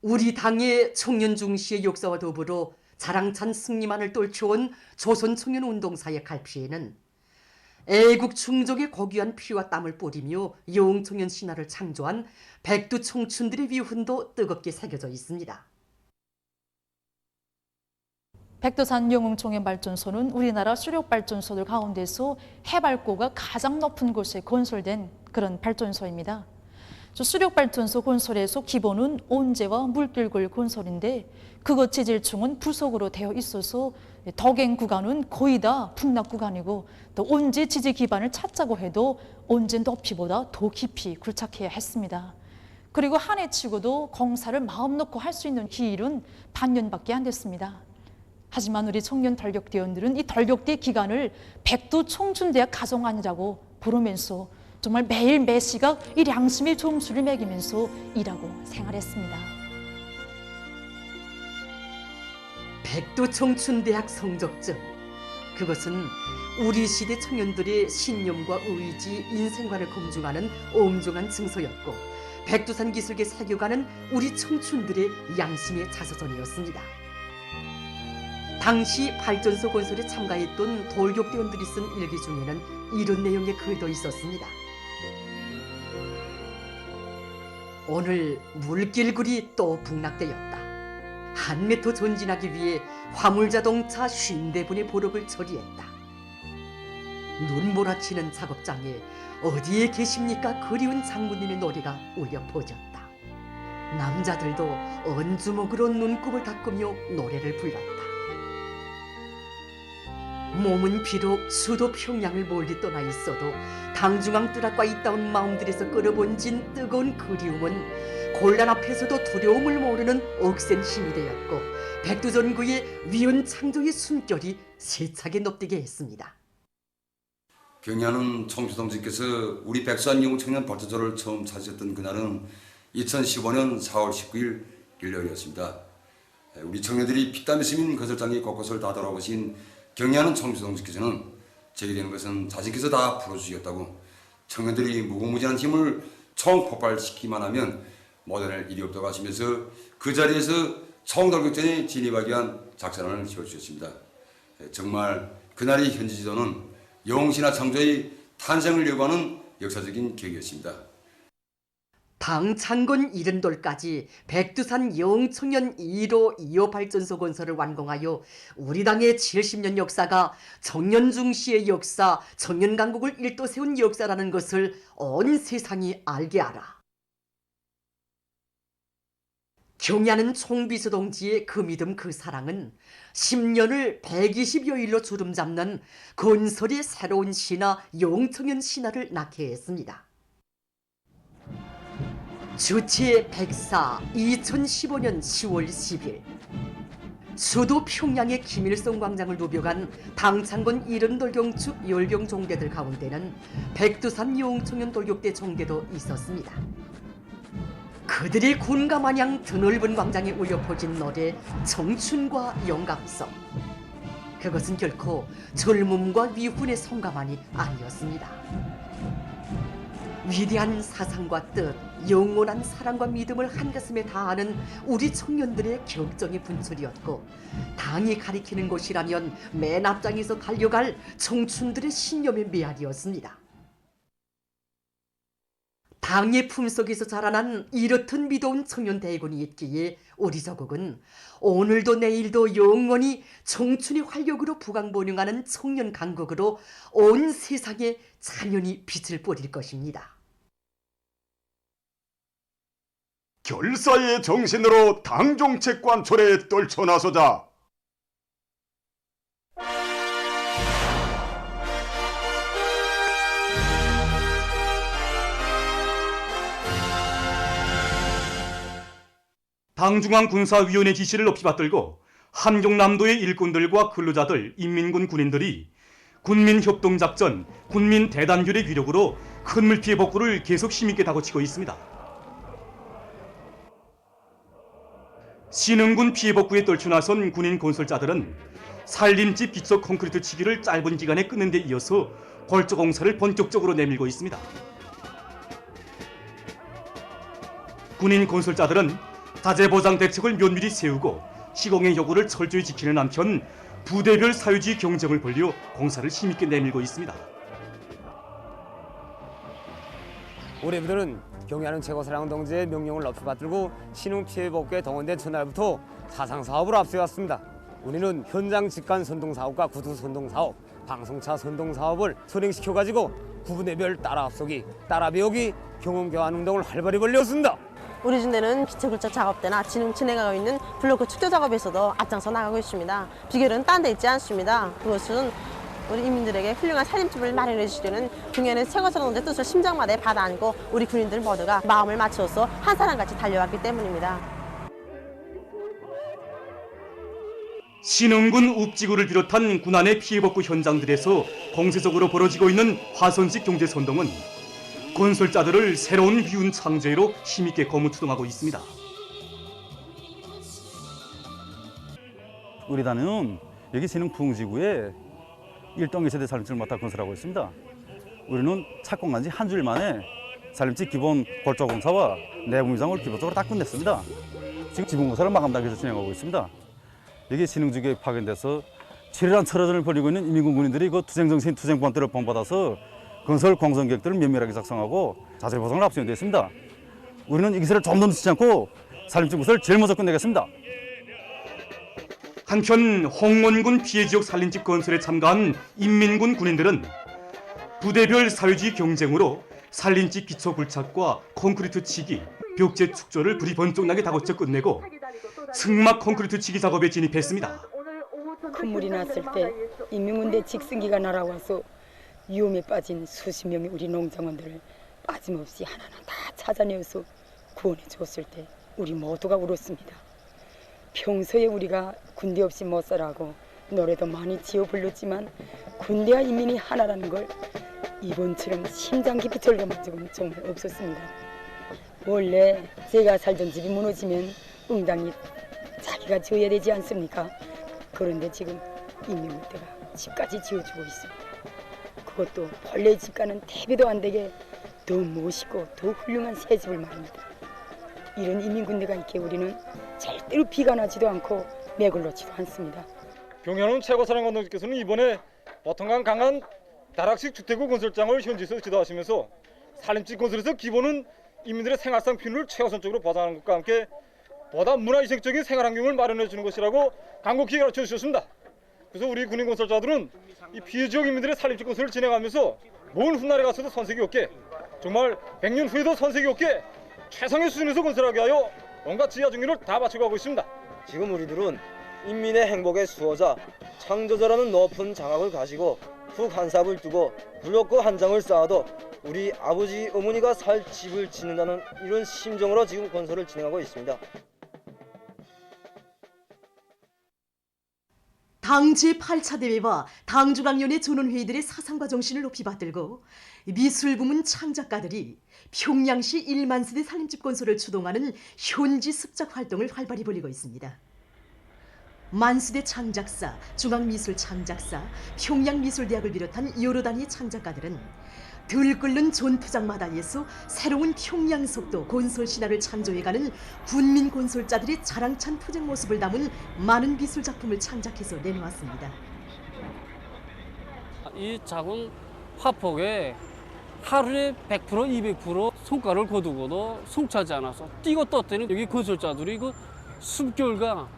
우리 당의 청년 중시의 역사와 더불어 자랑찬 승리만을 떨쳐온 조선청년운동사의 갈피에는 애국 충족의 고귀한 피와 땀을 뿌리며 영웅청년 신화를 창조한 백두 청춘들의 위훈도 뜨겁게 새겨져 있습니다. 백두산 영웅청년발전소는 우리나라 수력발전소들 가운데서 해발고가 가장 높은 곳에 건설된 그런 발전소입니다. 수력발전소 건설에서 기본은 온재와 물길골 건설인데 그것 재질층은 부석으로 되어 있어서 덕행 구간은 거의 다 북락 구간이고 또 온재 지지 기반을 찾자고 해도 온재 높이보다 더 깊이 굴착해야 했습니다. 그리고 한 해 치고도 공사를 마음 놓고 할 수 있는 기일은 반년밖에 안 됐습니다. 하지만 우리 청년 덜격대원들은 이 덜격대 기간을 백두 청춘대학 가정안이라고 부르면서 정말 매일 매시각 이 양심의 점수를 매기면서 일하고 생활했습니다. 백두 청춘대학 성적증, 그것은 우리 시대 청년들의 신념과 의지, 인생관을 검증하는 엄중한 증서였고 백두산 기슭에 새겨가는 우리 청춘들의 양심의 자서전이었습니다. 당시 발전소 건설에 참가했던 돌격대원들이 쓴 일기 중에는 이런 내용의 글도 있었습니다. 오늘 물길굴이 또 북락되었다. 한 미터 전진하기 위해 화물자동차 50대분의 보력을 처리했다. 눈 몰아치는 작업장에 어디에 계십니까? 그리운 장군님의 노래가 울려 퍼졌다. 남자들도 언주먹으로 눈곱을 닦으며 노래를 불렀다. 몸은 비록 수도 평양을 멀리 떠나 있어도 당중앙 뜰악과 이따운 마음들에서 끌어번진 뜨거운 그리움은 곤란 앞에서도 두려움을 모르는 억센 힘이 되었고 백두전구의 위헌 창조의 숨결이 세차게 높디게 했습니다. 경의하는 청주동지께서 우리 백두산 영웅청년 발전소를 처음 찾으셨던 그날은 2015년 4월 19일 일요일이었습니다. 우리 청년들이 피땀이 스민 건설장의 곳곳을 다 돌아보신 경의하는 청주동지께서는 제게 되는 것은 자신께서 다 풀어주시겠다고 청년들이 무궁무진한 힘을 총폭발시키기만 하면 못해낼 일이 없다고 하시면서 그 자리에서 총돌격전에 진입하기 위한 작전을 세워주셨습니다. 정말 그날이 현지 지도는 영웅신화 창조의 탄생을 요구하는 역사적인 계기였습니다. 당 창건 70돌까지 백두산 영웅청년 1호 2호 발전소 건설을 완공하여 우리 당의 70년 역사가 청년 중시의 역사, 청년 강국을 일도 세운 역사라는 것을 온 세상이 알게 하라. 경의하는 총비서 동지의 그 믿음 그 사랑은 10년을 120여일로 주름 잡는 건설의 새로운 신화, 영웅청년 신화를 낳게 했습니다. 주체 104 2015년 10월 10일 수도 평양의 김일성 광장을 누벼간 당창건 70돌경축 열병 종대들 가운데는 백두산 영웅청년 돌격대 종대도 있었습니다. 그들의 군가 마냥 드넓은 광장에 울려 퍼진 노래 청춘과 영감성, 그것은 결코 젊음과 위훈의 성가만이 아니었습니다. 위대한 사상과 뜻, 영원한 사랑과 믿음을 한가슴에 다하는 우리 청년들의 격정의 분출이었고 당이 가리키는 곳이라면 맨 앞장에서 달려갈 청춘들의 신념의 메아리였습니다. 당의 품속에서 자라난 이렇듯 믿어온 청년 대군이 있기에 우리 조국은 오늘도 내일도 영원히 청춘의 활력으로 부강번영하는 청년 강국으로 온 세상에 찬연히 빛을 뿌릴 것입니다. 결사의 정신으로 당정책 관철에 떨쳐나서자. 당중앙군사위원회 지시를 높이 받들고 함경남도의 일꾼들과 근로자들, 인민군 군인들이 군민협동작전, 군민대단결의 위력으로 큰 물피해 복구를 계속 힘있게 다그치고 있습니다. 신흥군 피해 복구에 떨쳐나선 군인 건설자들은 산림집 기초 콘크리트 치기를 짧은 기간에 끊는 데 이어서 골조 공사를 본격적으로 내밀고 있습니다. 군인 건설자들은 자재보장 대책을 면밀히 세우고 시공의 요구를 철저히 지키는 한편 부대별 사회주의 경쟁을 벌려 공사를 힘있게 내밀고 있습니다. 우리 부대는 경의하는 최고사령 동지의 명령을 높이 받들고 신흥 피해 복구에 동원된 첫날부터 사상 사업을 앞세웠습니다. 우리는 현장 직관 선동 사업과 구두 선동 사업, 방송차 선동 사업을 선행시켜 가지고 구분대별 따라 앞서기, 따라 배우기, 경험 교환 운동을 활발히 벌였습니다. 우리 중대는 기체 굴착 작업 때나 진행 진행하고 있는 블로크 축조 작업에서도 앞장서 나가고 있습니다. 비결은 딴 데 있지 않습니다. 그것은 우리 인민들에게 훌륭한 살림집을 마련해 주시려는 경의하는 최고사령의 뜻을 심장마다에 받아 안고 우리 군인들 모두가 마음을 맞춰서 한 사람같이 달려왔기 때문입니다. 신흥군 읍지구를 비롯한 군안의 피해복구 현장들에서 공세적으로 벌어지고 있는 화선식 경제선동은 건설자들을 새로운 위훈 창조회로 힘있게 거무투동하고 있습니다. 우리 단은 여기 신흥 풍지구에 1동 2세대 살림집을 맡아 건설하고 있습니다. 우리는 착공한 지 한 주일 만에 살림집 기본 골조 공사와 내부 미장을 기본적으로 다 끝냈습니다. 지금 지붕 공사를 마감 단계에서 진행하고 있습니다. 여기 신흥지구에 파견돼서 치열한 철화전을 벌이고 있는 인민군 군인들이 그 투쟁정신, 투쟁본대로 본받아서 건설 공선 계획들을 면밀하게 작성하고 자세 보상을 앞세운 데 있습니다. 우리는 이 기세를 좀 더 늦추지 않고 살림집 건설을 제일 먼저 끝내겠습니다. 한편 홍원군 피해지역 살림집 건설에 참가한 인민군 군인들은 부대별 사회주의 경쟁으로 살림집 기초 굴착과 콘크리트 치기, 벽제 축조를 불이 번쩍나게 다고쳐 끝내고 승막 콘크리트 치기 작업에 진입했습니다. 큰 물이 났을 때 인민군대 직승기가 날아와서 위험에 빠진 수십 명의 우리 농장원들을 빠짐없이 하나하나 다 찾아내어서 구원해 줬을 때 우리 모두가 울었습니다. 평소에 우리가 군대 없이 못 살아고 노래도 많이 지어 불렀지만 군대와 인민이 하나라는 걸 이번처럼 심장 깊이 절감한 적은 정말 없었습니다. 원래 제가 살던 집이 무너지면 응당이 자기가 지어야 되지 않습니까? 그런데 지금 인민군대가 집까지 지어주고 있습니다. 그것도 본래 집과는 대비도 안 되게 더 멋있고 더 훌륭한 새 집을 말입니다. 이런 인민군대가 있기에 우리는 절대로 비가 나지도 않고 맥을 놓지도 않습니다. 경의하는 최고사령 감독님께서는 이번에 보통강 강한 다락식 주택구 건설장을 현지에서 지도하시면서 살림집 건설에서 기본은 인민들의 생활상 필요를 최우선적으로 보장하는 것과 함께 보다 문화이색적인 생활환경을 마련해 주는 것이라고 간곡히 가르쳐 주셨습니다. 그래서 우리 군인 건설자들은 이 피해 지역 인민들의 살림집 건설을 진행하면서 먼 훗날에 가서도 선색이 없게, 정말 100년 후에도 선색이 없게 최상의 수준에서 건설하게 하여 온갖 지하 중의를 다 바쳐가고 있습니다. 지금 우리들은 인민의 행복의 수호자, 창조자라는 높은 장악을 가지고 훅 한 삽을 두고 블록크 한 장을 쌓아도 우리 아버지 어머니가 살 집을 짓는다는 이런 심정으로 지금 건설을 진행하고 있습니다. 당 제8차 대회와 당중앙위원회 전원회의들의 사상과 정신을 높이 받들고 미술부문 창작가들이 평양시 1만 세대 살림집 건설을 추동하는 현지 습작 활동을 활발히 벌이고 있습니다. 만수대 창작사, 중앙미술창작사, 평양미술대학을 비롯한 여러 단위의 창작가들은 들끓는 전투장마다에서 새로운 평양속도 건설 신화를 창조해가는 군민 건설자들의 자랑찬 투쟁 모습을 담은 많은 미술 작품을 창작해서 내놓았습니다. 이 작은 화폭에 하루에 100%, 200% 성과를 거두고도 성취하지 않아서 뛰고 떴더니 여기 건설자들이 그 숨결과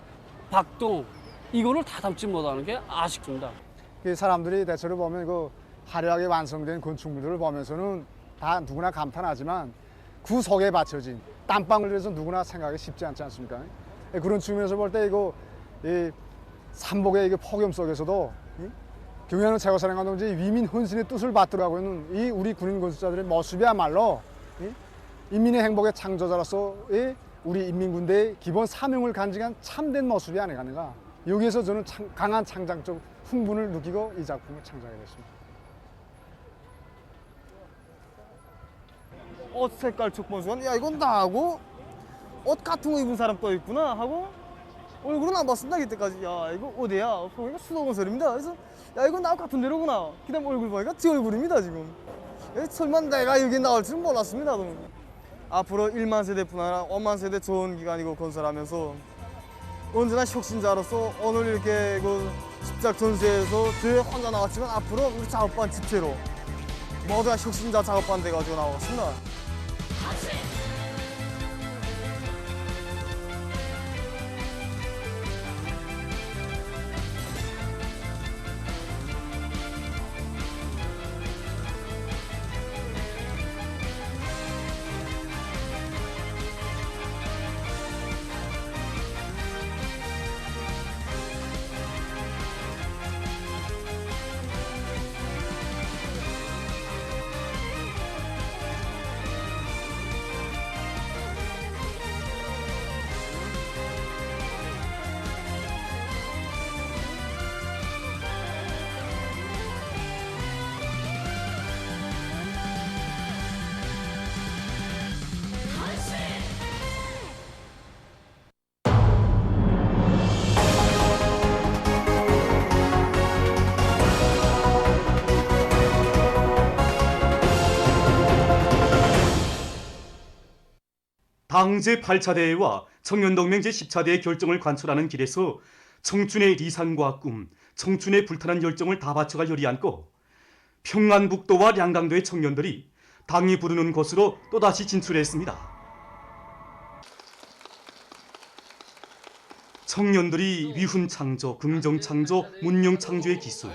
박동 이거를 다 담지 못하는 게 아쉽습니다. 사람들이 대체로 보면 그 화려하게 완성된 건축물들을 보면서는 다 누구나 감탄하지만 그 속에 받쳐진 땀방울을 해서 누구나 생각이 쉽지 않지 않습니까? 그런 측면에서 볼 때 이거 이 삼복의 이 폭염 속에서도 경의하는 최고사령 감독이 위민 헌신의 뜻을 받들어가고 있는 이 우리 군인 건설자들의 모습이야말로 인민의 행복의 창조자로서 우리 인민군대의 기본 사명을 간직한 참된 모습이 아닌가. 여기에서 저는 강한 창작적 흥분을 느끼고 이 작품을 창작하게 됐습니다. 옷 색깔 촉 보면 야 이건 나하고 옷 같은 거 입은 사람 또 있구나 하고 얼굴은 안 봤습니다. 그때까지 야 이거 어디야? 보니까 수도건설입니다. 그래서 야 이건 나하고 같은 데로구나. 그다음 얼굴 보니까 제 얼굴입니다 지금. 설마 내가 여기 나올 줄은 몰랐습니다. 앞으로 1만 세대뿐 아니라 5만 세대 좋은 기관이고 건설하면서 언제나 혁신자로서 오늘 이렇게 그 십작 전시회에서 저 혼자 나왔지만 앞으로 우리 작업반 집체로 모두가 혁신자 작업반 돼가지고 나왔습니다. 당 제8차 대회와 청년동맹 제10차 대회 결정을 관철하는 길에서 청춘의 리상과 꿈, 청춘의 불타는 열정을 다 바쳐갈 열이 안고 평안북도와 량강도의 청년들이 당이 부르는 곳으로 또다시 진출했습니다. 청년들이 위훈창조, 긍정창조, 문명창조의 기술,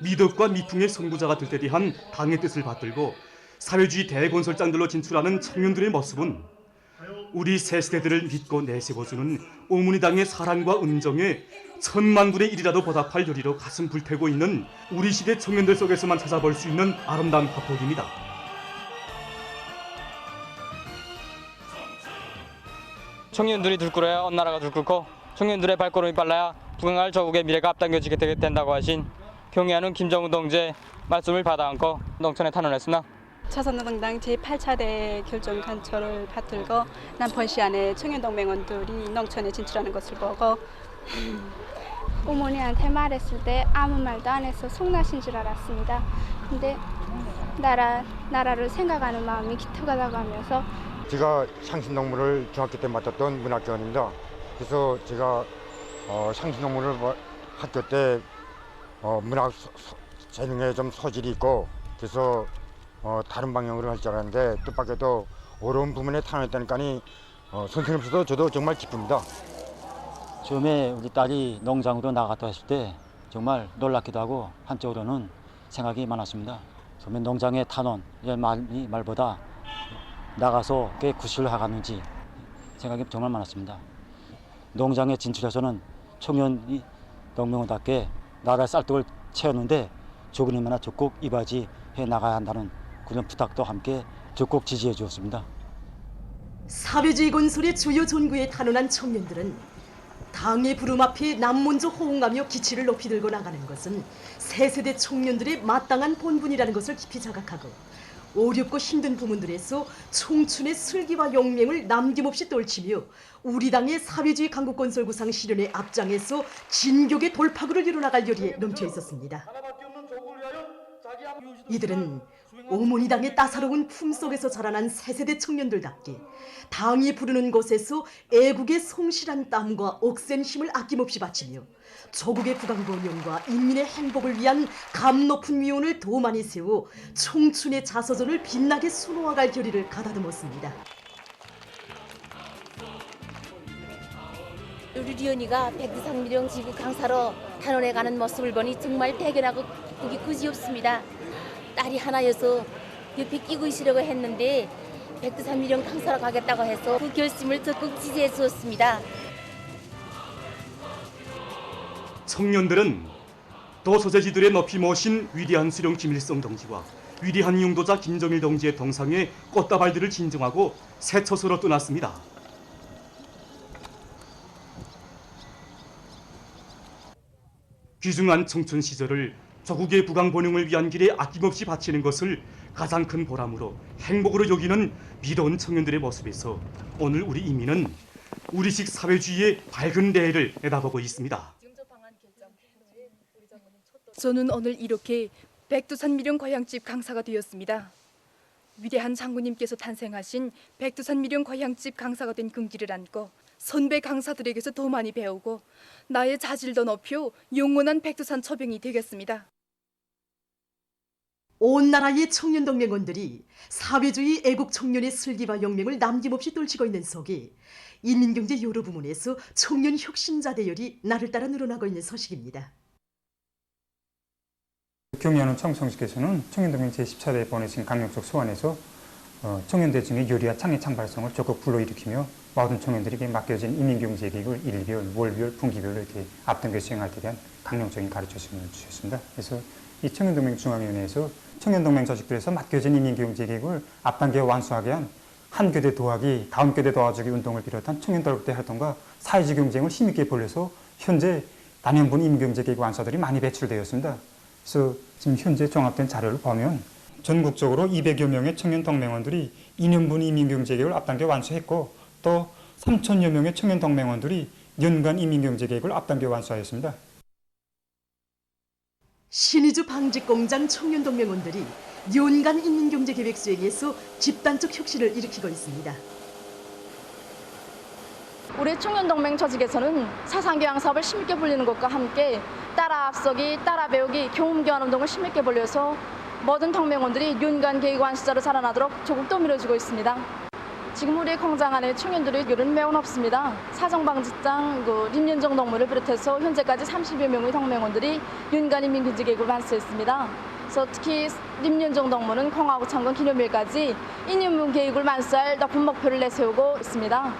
미덕과 미풍의 선구자가 될 때 대한 당의 뜻을 받들고 사회주의 대건설장들로 진출하는 청년들의 모습은 우리 새 세대들을 믿고 내세워주는 오문희당의 사랑과 은정에 천만분의 1이라도 보답할 열의로 가슴 불태고 있는 우리 시대 청년들 속에서만 찾아볼 수 있는 아름다운 화폭입니다. 청년들이 들끓어야 언나라가 들끓고 청년들의 발걸음이 빨라야 부강할 저국의 미래가 앞당겨지게 된다고 하신 경의하는 김정은 동지의 말씀을 받아안고 농촌에 탄원했으나 조선노동당 제8차 대회 결정 관철을 받들고 남포시 안에 청년동맹원들이 농촌에 진출하는 것을 보고 어머니한테 말했을 때 아무 말도 안 해서 속나신 줄 알았습니다. 근데 나라를 생각하는 마음이 기특하다고 하면서 제가 상신동물을 중학교 때 맡았던 문학교원입니다. 그래서 제가 상신동물을 학교 때 문학 재능에 좀 소질이 있고 그래서 다른 방향으로 할 줄 알았는데 뜻밖에도 어려운 부분에 탄원했다니까 선생님 없어도 저도 정말 기쁩니다. 처음에 우리 딸이 농장으로 나갔다 했을 때 정말 놀랍기도 하고 한쪽으로는 생각이 많았습니다. 처음에 농장의 탄원 이런 말보다 나가서 꽤 구실을 하갔는지 생각이 정말 많았습니다. 농장에 진출해서는 청년이 농명원답게 나라의 쌀떡을 채웠는데 조금이나마 적극 이바지해 나가야 한다는 그런 부탁도 함께 적극 지지해 주었습니다. 사회주의 건설의 주요 전구에 탄원한 청년들은 당의 부름 앞에 남먼저 호응하며 기치를 높이 들고 나가는 것은 새 세대 청년들의 마땅한 본분이라는 것을 깊이 자각하고 어렵고 힘든 부문들에서 청춘의 슬기와 용맹을 남김없이 떨치며 우리 당의 사회주의 강국건설 구상 실현에 앞장에서 진격의 돌파구를 이뤄나갈 열의에 넘쳐 있었습니다. 이들은 오모니 당의 따사로운 품속에서 자라난 새세대 청년들답게 당이 부르는 곳에서 애국의 성실한 땀과 억센 힘을 아낌없이 바치며 조국의 부강번영과 인민의 행복을 위한 감 높은 위온을 더 많이 세워 청춘의 자서전을 빛나게 수놓아갈 결의를 가다듬었습니다. 우리 리언이가 백두산미령 지구 강사로 탄원해가는 모습을 보니 정말 대견하고 보기 그지없습니다. 딸이 하나여서 옆에 끼고 있으려고 했는데 백두산미령 강사로 가겠다고 해서 그 결심을 적극 지지해 주었습니다. 청년들은 도소재지들의 높이 모신 위대한 수령 김일성 동지와 위대한 용도자 김정일 동지의 동상에 꽃다발들을 진정하고 새초소로 떠났습니다. 귀중한 청춘 시절을 조국의 부강번영을 위한 길에 아낌없이 바치는 것을 가장 큰 보람으로 행복으로 여기는 믿어온 청년들의 모습에서 오늘 우리 인민은 우리식 사회주의의 밝은 내일을 내다보고 있습니다. 저는 오늘 이렇게 백두산 미령 과양집 강사가 되었습니다. 위대한 장군님께서 탄생하신 백두산 미령 거향집 강사가 된 긍지를 안고 선배 강사들에게서 더 많이 배우고 나의 자질도 높여 영원한 백두산 처병이 되겠습니다. 온 나라의 청년동맹원들이 사회주의 애국 청년의 슬기와 용맹을 남김없이 떨치고 있는 속에 인민경제 여러 부문에서 청년 혁신자 대열이 날을 따라 늘어나고 있는 소식입니다. 경의하는 청성시께서는 청년동맹 제14대에 보내신 강력적 소환에서 청년대 중의 요리와 창의 창발성을 적극 불러일으키며 모든 청년들에게 맡겨진 인민경제계획을 일별, 월별, 분기별로 이렇게 앞당겨 수행할 때 대한 강력적인 가르침을 주셨습니다. 그래서 이 청년동맹 중앙위원회에서 청년동맹 조직들에서 맡겨진 인민경제계획을 앞당겨 완수하게 한 한교대 도하기, 다음교대 도와주기 운동을 비롯한 청년돌국대 활동과 사회주의 경쟁을 힘있게 벌려서 현재 단연분 인민경제계획 완수들이 많이 배출되었습니다. 그래서 지금 현재 종합된 자료를 보면 전국적으로 200여 명의 청년 동맹원들이 2년분 인민경제계획을 앞당겨 완수했고 또 3,000여 명의 청년 동맹원들이 연간 인민경제계획을 앞당겨 완수하였습니다. 신의주 방직공장 청년동맹원들이 연간 인민경제계획 수행에서 집단적 혁신을 일으키고 있습니다. 우리 청년동맹 조직에서는 사상교양 사업을 힘있게 벌리는 것과 함께 따라 앞서기, 따라 배우기, 경험교환 운동을 힘있게 벌려서 모든 동맹원들이 연간 계획 완수자로 자라나도록 조국 떠밀어주고 있습니다. 지금 우리 공장 안에 청년들의 율은 매우 높습니다. 사정방직장, 림연정 동무를 비롯해서 현재까지 30여 명의 동맹원들이 연간 인민경제계획을 완수했습니다. 그래서 특히 림연정 동무는 공화국 창건 기념일까지 2년분 계획을 완수할 높은 목표를 내세우고 있습니다.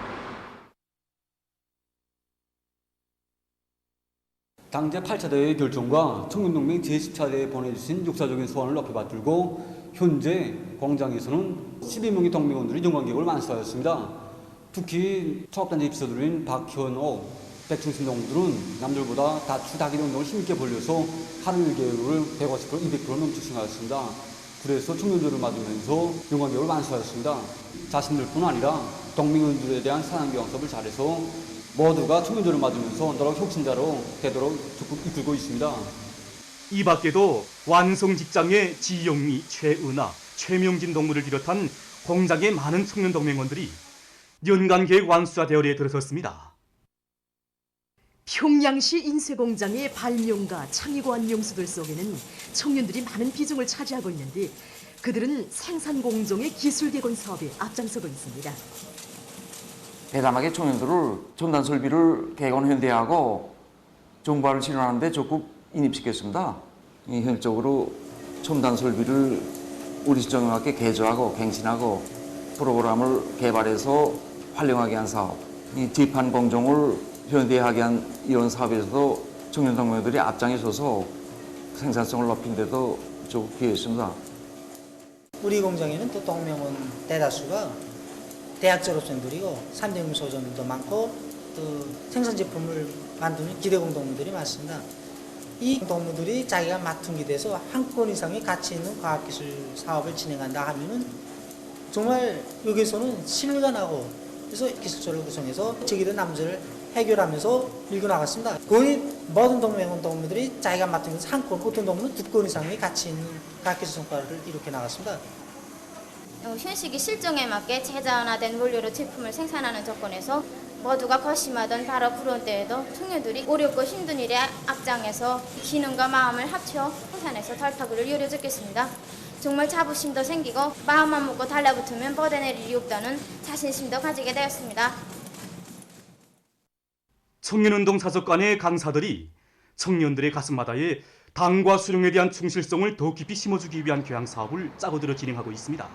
당제 8차대의 결정과 청년동맹 제14대에 보내주신 역사적인 소원을 높이 받들고 현재 공장에서는 12명의 동맹원들이 연간계획을 완수하였습니다. 특히 초합단체 입소들인 박현옥, 백충신 동무들은 남들보다 다추 다기대 운동을 힘있게 벌려서 하루 일 계획을 150%, 200% 넘게 수행하였습니다. 그래서 청년들을 맞으면서 연간계획을 완수하였습니다. 자신들뿐 아니라 동맹원들에 대한 사상교양 수업을 잘해서 모두가 청년들을 맞으면서 너로 혁신자로 되도록 적극 이끌고 있습니다. 이 밖에도 완성 직장의 지영미, 최은아, 최명진 동무를 비롯한 공장의 많은 청년 동맹원들이 연간 계획 완수자 대열에 들어섰습니다. 평양시 인쇄공장의 발명가, 창의고한 명수들 속에는 청년들이 많은 비중을 차지하고 있는데 그들은 생산 공정의 기술 개건 사업에 앞장서고 있습니다. 대담하게 청년들을 첨단 설비를 개건 현대화하고 정보화를 실현하는 데 적극 인입시켰습니다. 현실적으로 첨단 설비를 우리 시점에 맞게 개조하고 갱신하고 프로그램을 개발해서 활용하게 한 사업, 이 뒷판 공정을 현대하게 한 이런 사업에서도 청년 동맹들이 앞장에 서서 생산성을 높인 데도 적극 기여했습니다. 우리 공장에는 또 동맹원 대다수가 대학 졸업생들이고 3대 소전도 많고 또 생산 제품을 만드는 기대공 동무들이 많습니다. 이 동무들이 자기가 맡은 기대에서 한 건 이상의 가치 있는 과학기술 사업을 진행한다 하면은 정말 여기서는 신뢰가 나고 그래서 기술처를 구성해서 제기된 남들을 해결하면서 밀고 나갔습니다. 거의 모든 동맹원 동무들이 자기가 맡은 것에서 한 건, 어떤 동무는 2건 이상의 가치 있는 과학기술 성과를 이렇게 나갔습니다. 현식이 실정에 맞게 제자원화된 원료로 제품을 생산하는 조건에서 모두가 거심하던 바로 그런 때에도 청년들이 어렵고 힘든 일에 앞장에서 기능과 마음을 합쳐 생산해서 덜파구를 이루어졌겠습니다. 정말 자부심도 생기고 마음만 먹고 달라붙으면 뻗어낼 일이 없다는 자신심도 가지게 되었습니다. 청년운동 사석관의 강사들이 청년들의 가슴마다에 당과 수령에 대한 충실성을 더 깊이 심어주기 위한 교양 사업을 짜고들어 진행하고 있습니다.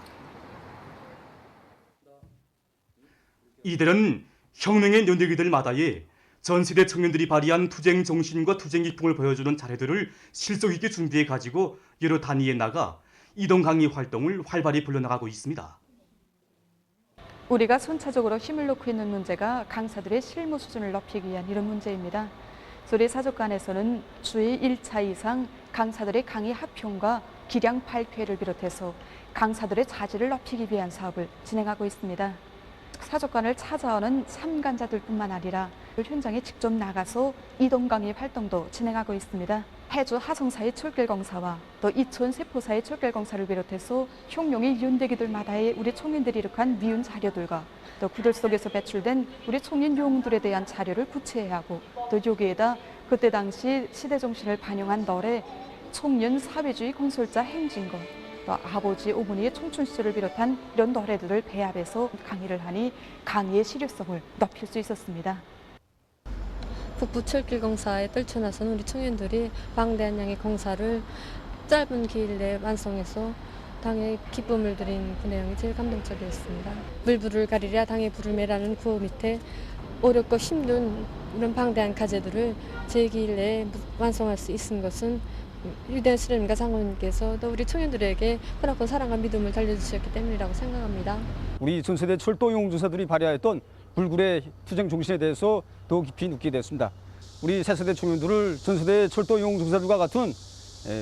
이들은 혁명의 연대기들마다에 전세대 청년들이 발휘한 투쟁 정신과 투쟁 기풍을 보여주는 자료들을 실속 있게 준비해 가지고 여러 단위에 나가 이동 강의 활동을 활발히 불려나가고 있습니다. 우리가 선차적으로 힘을 놓고 있는 문제가 강사들의 실무 수준을 높이기 위한 이런 문제입니다. 우리 사족관에서는 주의 1차 이상 강사들의 강의 합평과 기량 발표회를 비롯해서 강사들의 자질을 높이기 위한 사업을 진행하고 있습니다. 사족관을 찾아오는 참관자들뿐만 아니라 현장에 직접 나가서 이동 강의 활동도 진행하고 있습니다. 해주 하성사의 철길공사와 또 이천 세포사의 철길공사를 비롯해서 흉룡이 연대기들마다의 우리 청년들이 이룩한 미운 자료들과 또 그들 속에서 배출된 우리 청년 영웅들에 대한 자료를 구체화하고 또 여기에다 그때 당시 시대 정신을 반영한 노래 청년 사회주의 건설자 행진곡 또 아버지 어머니의 청춘 시절을 비롯한 이런 노래들을 배합해서 강의를 하니 강의의 시류성을 높일 수 있었습니다. 북부 철길공사에 떨쳐나선 우리 청년들이 방대한 양의 공사를 짧은 기일 내에 완성해서 당의 기쁨을 드린 그 내용이 제일 감동적이었습니다. 물불을 가리랴 당의 불을 매라는 구호 밑에 어렵고 힘든 이런 방대한 과제들을 제 기일 내에 완성할 수 있은 것은 위대한 수령님과 장로님께서 또 우리 청년들에게 허락과 사랑과 믿음을 달려주셨기 때문이라고 생각합니다. 우리 전세대 철도 용주사들이 발휘하였던 불굴의 투쟁 정신에 대해서 더 깊이 느끼게 됐습니다. 우리 새세대 청년들을 전세대 철도 용주사들과 같은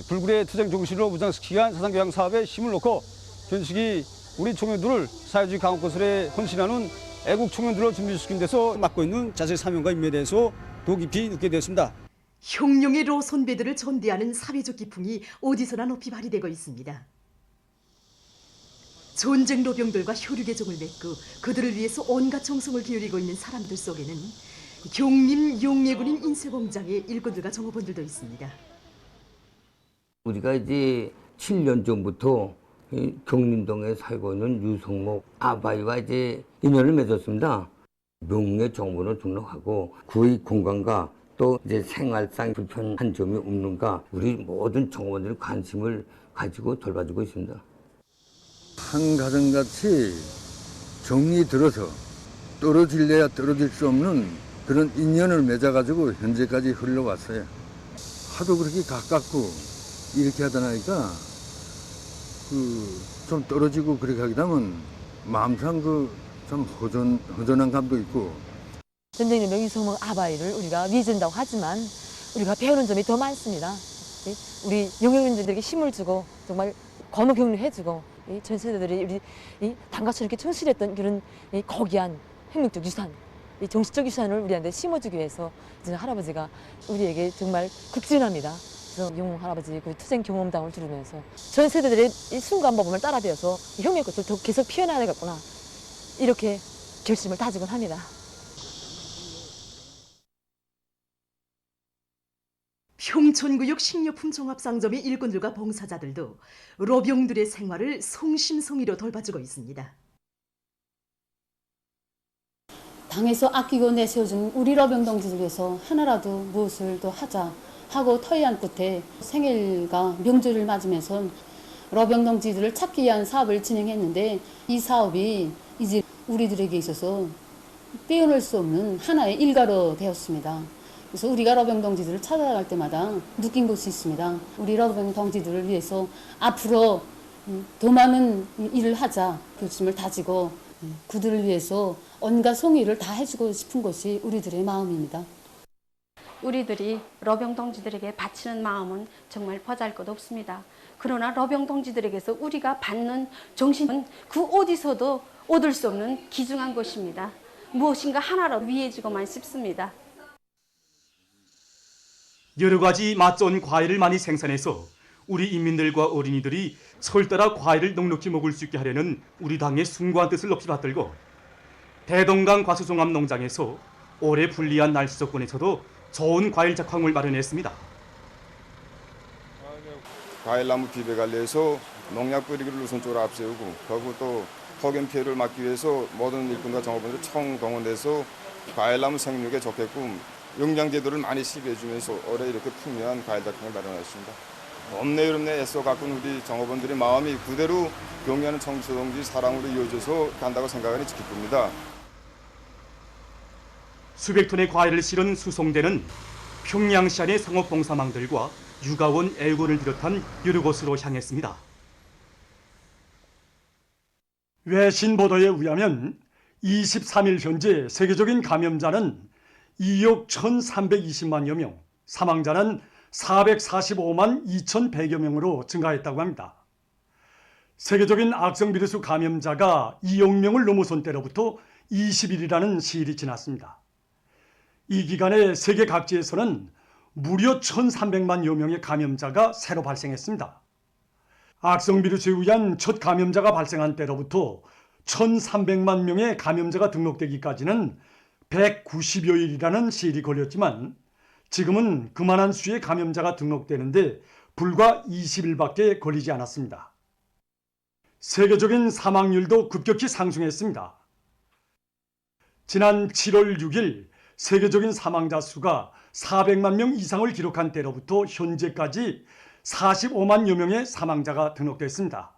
불굴의 투쟁 정신으로 무장시키기 위한 사상교양 사업에 힘을 놓고 현식이 우리 청년들을 사회주의 강국 건설에 헌신하는 애국 청년들로 준비시킨 데서 맡고 있는 자세 사명과 임무에 대해서 더 깊이 느끼게 되었습니다. 흉룡의 로선배들을 전대하는 사회적 기풍이 어디서나 높이 발휘되고 있습니다. 전쟁 로병들과 혈육의 정을 맺고 그들을 위해서 온갖 정성을 기울이고 있는 사람들 속에는 경림 용예군인 인쇄공장의 일꾼들과 종업원들도 있습니다. 우리가 이제 7년 전부터 경림동에 살고 있는 유성목 아바이와 이제 인연을 맺었습니다. 명예 정보를 등록하고 그의 건강과 또 이제 생활상 불편한 점이 없는가 우리 모든 정보원들이 관심을 가지고 돌봐주고 있습니다. 한 가정같이 정이 들어서 떨어질래야 떨어질 수 없는 그런 인연을 맺어가지고 현재까지 흘러왔어요. 하도 그렇게 가깝고 이렇게 하다 보니까 좀 떨어지고 그렇게 하게 되면 마음상 좀 허전한 감도 있고. 전쟁의 명유성목 아바이를 우리가 믿은다고 하지만 우리가 배우는 점이 더 많습니다. 우리 용역인들에게 힘을 주고 정말 건호 격려해주고 전 세대들이 우리 당과처럼 이렇게 충실했던 그런 거기한 혁명적 유산, 정신적 유산을 우리한테 심어주기 위해서 할아버지가 우리에게 정말 극진합니다. 그래서 용웅 할아버지 그 투쟁 경험담을 들으면서 전 세대들의 이 순간법을 따라되어서 혁명의 꽃을 더 계속 피워나가겠구나 이렇게 결심을 다지곤 합니다. 평촌구역 식료품 종합상점의 일꾼들과 봉사자들도 로병들의 생활을 성심성의로 돌봐주고 있습니다. 당에서 아끼고 내세워준 우리 로병 동지들 위해서 하나라도 무엇을 더 하자 하고 터이한 끝에 생일과 명절을 맞으면서 로병 동지들을 찾기 위한 사업을 진행했는데 이 사업이 이제 우리들에게 있어서 빼어날 수 없는 하나의 일가로 되었습니다. 그래서 우리가 로병 동지들을 찾아갈 때마다 느낀 것이 있습니다. 우리 로병 동지들을 위해서 앞으로 더 많은 일을 하자 결심을 다지고 그들을 위해서 온갖 성의를 다 해주고 싶은 것이 우리들의 마음입니다. 우리들이 로병 동지들에게 바치는 마음은 정말 보잘것없습니다. 그러나 로병 동지들에게서 우리가 받는 정신은 그 어디서도 얻을 수 없는 귀중한 것입니다. 무엇인가 하나로 위해지고만 싶습니다. 여러 가지 맛 좋은 과일을 많이 생산해서 우리 인민들과 어린이들이 설 따라 과일을 넉넉히 먹을 수 있게 하려는 우리 당의 숭고한 뜻을 높이 받들고 대동강 과수종합 농장에서 올해 불리한 날씨 조건에서도 좋은 과일 작황을 마련했습니다. 과일나무 비배 관리해서 농약 뿌리기를 우선적으로 앞세우고 그리고 또 폭염 피해를 막기 위해서 모든 일꾼과 정업원들이 총동원돼서 과일나무 생육에 좋게끔 영양제도를 많이 시비해주면서 올해 이렇게 풍요한 과일 작황을 마련했습니다. 엄내 여름내 애써 가꾼 우리 정업원들의 마음이 그대로 경의하는 청소동지 사랑으로 이어져서 간다고 생각하니 기쁩니다. 수백 톤의 과일을 실은 수송대는 평양시 안의 상업봉사망들과 육아원, 애원을 비롯한 여러 곳으로 향했습니다. 외신 보도에 의하면 23일 현재 세계적인 감염자는 2억 1,320만여 명, 사망자는 445만 2,100여 명으로 증가했다고 합니다. 세계적인 악성 비루스 감염자가 2억 명을 넘어선 때로부터 20일이라는 시일이 지났습니다. 이 기간에 세계 각지에서는 무려 1,300만여 명의 감염자가 새로 발생했습니다. 악성 비루스에 의한 첫 감염자가 발생한 때로부터 1,300만 명의 감염자가 등록되기까지는 190여일이라는 시일이 걸렸지만 지금은 그만한 수의 감염자가 등록되는데 불과 20일밖에 걸리지 않았습니다. 세계적인 사망률도 급격히 상승했습니다. 지난 7월 6일 세계적인 사망자 수가 400만 명 이상을 기록한 때로부터 현재까지 45만여 명의 사망자가 등록됐습니다.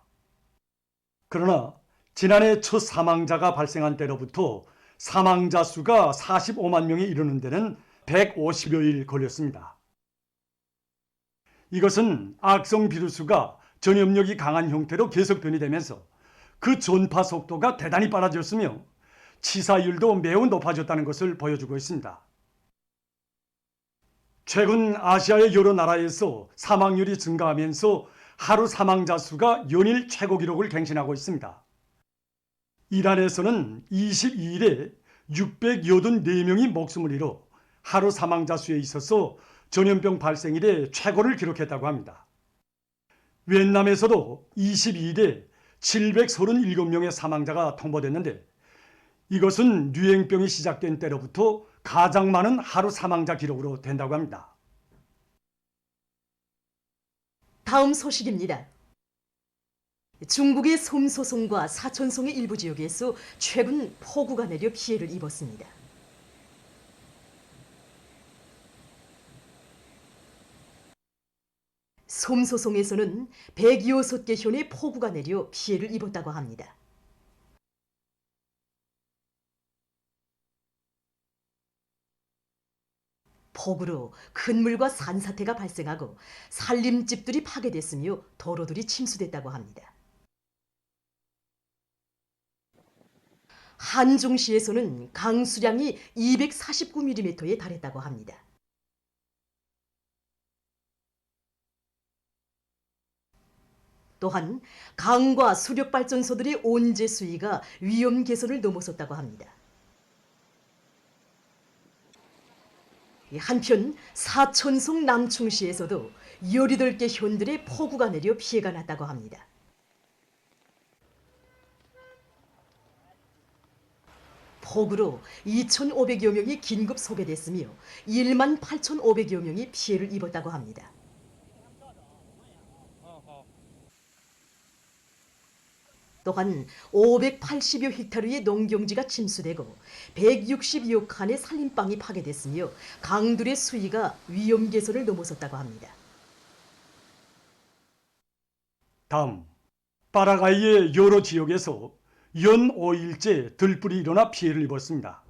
그러나 지난해 첫 사망자가 발생한 때로부터 사망자 수가 45만 명에 이르는 데는 150여일 걸렸습니다. 이것은 악성 비루스가 전염력이 강한 형태로 계속 변이되면서 그 전파 속도가 대단히 빨라졌으며 치사율도 매우 높아졌다는 것을 보여주고 있습니다. 최근 아시아의 여러 나라에서 사망률이 증가하면서 하루 사망자 수가 연일 최고 기록을 갱신하고 있습니다. 이란에서는 22일에 684명이 목숨을 잃어 하루 사망자 수에 있어서 전염병 발생 이래 최고를 기록했다고 합니다. 베트남에서도 22일에 737명의 사망자가 통보됐는데 이것은 유행병이 시작된 때로부터 가장 많은 하루 사망자 기록으로 된다고 합니다. 다음 소식입니다. 중국의 솜소송과 사천송의 일부 지역에서 최근 폭우가 내려 피해를 입었습니다. 솜소송에서는 106개 현의 폭우가 내려 피해를 입었다고 합니다. 폭우로 큰 물과 산사태가 발생하고 살림집들이 파괴됐으며 도로들이 침수됐다고 합니다. 한중시에서는 강수량이 249mm에 달했다고 합니다. 또한 강과 수력발전소들의 온재 수위가 위험 개선을 넘어섰다고 합니다. 한편 사천송 남충시에서도 18개 현들의 폭우가 내려 피해가 났다고 합니다. 폭우로 2,500여 명이 긴급 소개됐으며 18,500여 명이 피해를 입었다고 합니다. 또한 580여 헥타르의 농경지가 침수되고 162여 칸의 산림방이 파괴됐으며 강들의 수위가 위험 개선을 넘어섰다고 합니다. 다음, 파라과이의 여러 지역에서 연 5일째 들불이 일어나 피해를 입었습니다.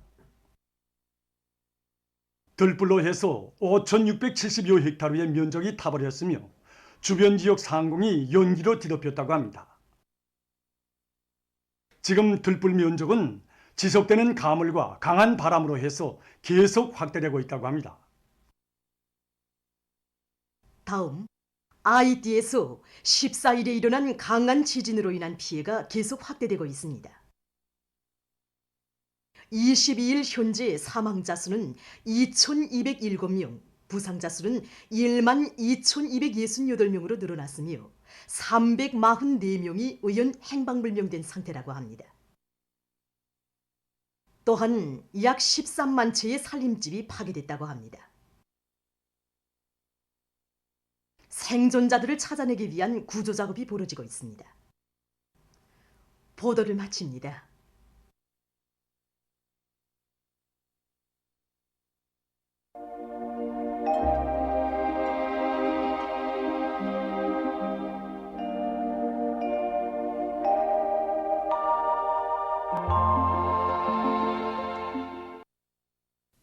들불로 해서 5,670여 헥타르의 면적이 타버렸으며 주변 지역 상공이 연기로 뒤덮였다고 합니다. 지금 들불 면적은 지속되는 가물과 강한 바람으로 해서 계속 확대되고 있다고 합니다. 다음, 아이티에서 14일에 일어난 강한 지진으로 인한 피해가 계속 확대되고 있습니다. 22일 현재 사망자 수는 2,207명, 부상자 수는 12,268명으로 늘어났으며 344명이 의연 행방불명된 상태라고 합니다. 또한 약 13만 채의 살림집이 파괴됐다고 합니다. 생존자들을 찾아내기 위한 구조작업이 벌어지고 있습니다. 보도를 마칩니다.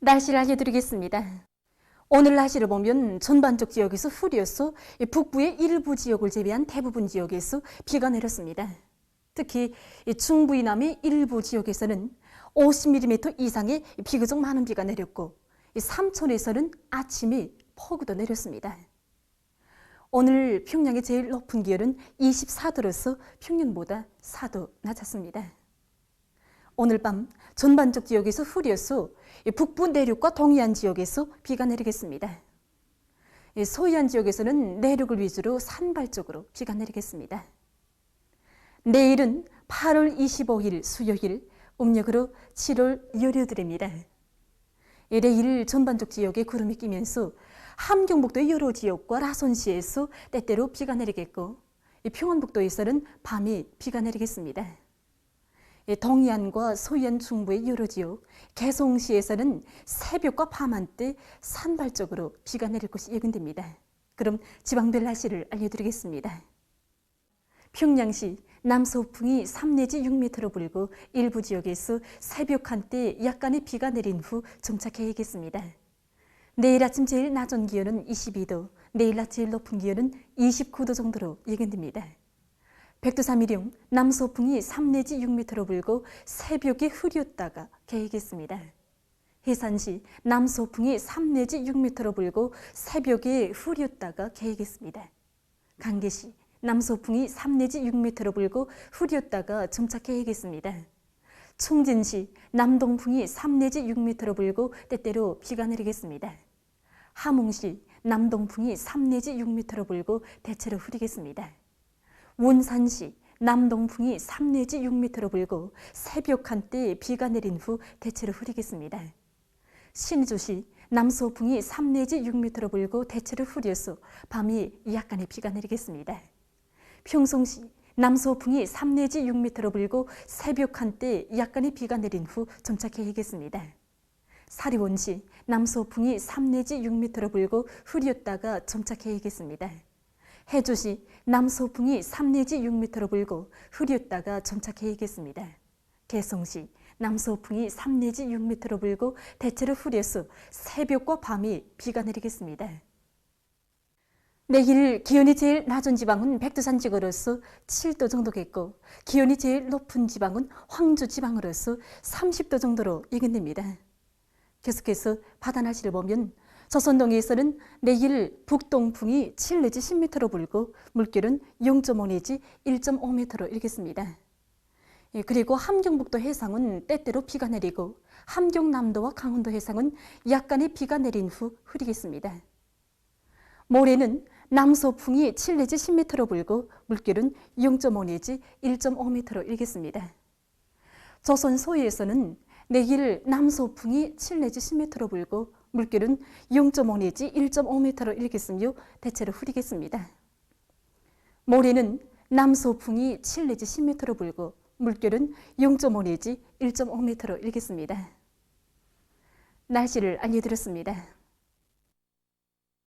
날씨를 알려드리겠습니다. 오늘 날씨를 보면 전반적 지역에서 흐려서 북부의 일부 지역을 제외한 대부분 지역에서 비가 내렸습니다. 특히 중부 이남의 일부 지역에서는 50mm 이상의 비교적 많은 비가 내렸고 삼천에서는 아침에 폭우도 내렸습니다. 오늘 평양의 제일 높은 기온은 24도로서 평년보다 4도 낮았습니다. 오늘 밤 전반적 지역에서 흐려서 북부 내륙과 동해안 지역에서 비가 내리겠습니다. 소해안 지역에서는 내륙을 위주로 산발 쪽으로 비가 내리겠습니다. 내일은 8월 25일 수요일, 음력으로 7월 열여덟입니다. 내일 전반적 지역에 구름이 끼면서 함경북도의 여러 지역과 라선시에서 때때로 비가 내리겠고, 평안북도에서는 밤에 비가 내리겠습니다. 동해안과 소해안 중부의 여러 지역, 개성시에서는 새벽과 밤 한때 산발적으로 비가 내릴 것이 예견됩니다. 그럼 지방별 날씨를 알려드리겠습니다. 평양시 남서풍이 3 내지 6m로 불고 일부 지역에서 새벽 한때 약간의 비가 내린 후 정착해야겠습니다. 내일 아침 제일 낮은 기온은 22도, 내일 낮 제일 높은 기온은 29도 정도로 예견됩니다. 백두산미령 남서풍이 3 내지 6m로 불고 새벽에 흐렸다가 개겠습니다. 해산시 남서풍이 3 내지 6m로 불고 새벽에 흐렸다가 개겠습니다. 강계시 남서풍이 3 내지 6m로 불고 흐렸다가 정착해야겠습니다. 총진시 남동풍이 3 내지 6m로 불고 때때로 비가 내리겠습니다. 함흥시 남동풍이 3 내지 6m로 불고 대체로 흐리겠습니다. 원산시 남동풍이 3 내지 6m로 불고 새벽 한때 비가 내린 후 대체로 흐리겠습니다. 신주시 남서풍이 3 내지 6m로 불고 대체로 흐려서 밤에 약간의 비가 내리겠습니다. 평성시 남서풍이 3 내지 6m로 불고 새벽 한때 약간의 비가 내린 후 정착해야겠습니다. 사리원시 남서풍이 3 내지 6m로 불고 흐렸다가 정착해야겠습니다. 해주시 남서풍이 3 내지 6m로 불고 흐렸다가 정착해야겠습니다. 개성시 남서풍이 3 내지 6m로 불고 대체로 흐려서 새벽과 밤에 비가 내리겠습니다. 내일 기온이 제일 낮은 지방은 백두산 지역으로서 7도 정도겠고, 기온이 제일 높은 지방은 황주 지방으로서 30도 정도로 예견됩니다. 계속해서 바다 날씨를 보면 조선동해에서는 내일 북동풍이 7 내지 10m로 불고 물결은 0.5 내지 1.5m로 일겠습니다. 그리고 함경북도 해상은 때때로 비가 내리고 함경남도와 강원도 해상은 약간의 비가 내린 후 흐리겠습니다. 모레는 남서풍이 7 내지 10m로 불고 물결은 0.5 내지 1.5m로 일겠습니다. 조선 소해에서는 내일 남서풍이 7 내지 10m로 불고 물결은 0.5 내지 1.5m로 일겠으며 대체로 흐리겠습니다. 모레는 남서풍이 7 내지 10m로 불고 물결은 0.5 내지 1.5m로 일겠습니다. 날씨를 알려드렸습니다.